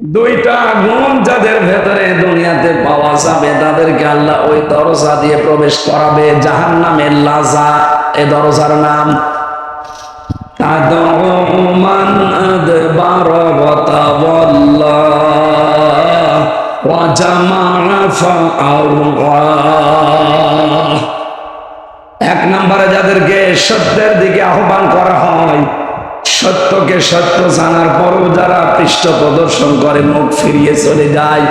দুইটা গুণ যাদের ভেতরে দুনিয়াতে পাওয়া যাবে তাদেরকে আল্লাহ ওই দরজা দিয়ে প্রবেশ করাবে, জাহান্নামের লাজা। এ দরজার নাম তাদউ মান আদবারা ওয়া তাওয়াল্লা ওয়া জামাআ ফাআওয়া। এক নম্বরে যাদেরকে সত্যের দিকে আহ্বান করা হয়, সত্যকে সত্য জানার পরও যারা পৃষ্ঠ প্রদর্শন করে, মুখ ফিরিয়ে চলে যায়।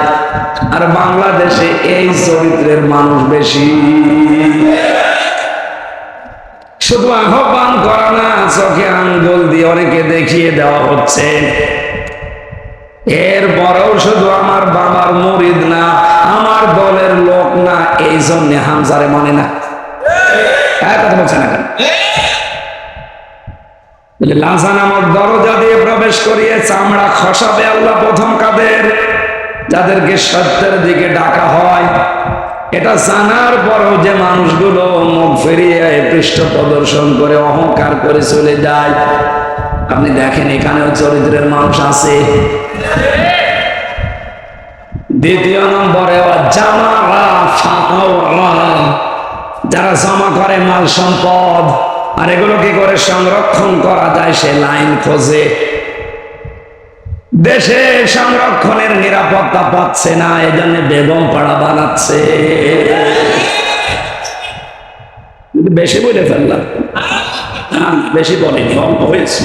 আর বাংলাদেশে এই চরিত্রের মানুষ বেশি। শুধু আহ্বান করা না, চোখে আঙ্গুল দিয়ে অনেকে দেখিয়ে দেওয়া হচ্ছে। এরপরেও শুধু আমার বাবার মুরিদ না, আমার দলের লোক না, এই জন্য হামজারে মানে না। কথা বলছে না কেন? লাজা নামক দরজা দিয়ে প্রবেশ করিয়ে চামড়া খসাবে আল্লাহ প্রথম কাদের? যাদেরকে সত্যের দিকে ডাকা হয়। এটা জানার পরও যে মানুষগুলো মুখ ফিরিয়ে পৃষ্ঠ প্রদর্শন করে অহংকার করে চলে যায়, আপনি দেখেন এখানেও চরিত্রের মানুষ আছে। দ্বিতীয় নম্বরে যারা জমা করে মাল সম্পদ, আর এগুলো কি করে সংরক্ষণ করা যায় সে লাইন খোঁজে। দেশে সংরক্ষণের নিরাপত্তা পাচ্ছে না, এই জন্য বেগম পাড়া বানাচ্ছে। বেশি বলে ফেললাম, বেশি বলেনি, অল্প হয়েছে।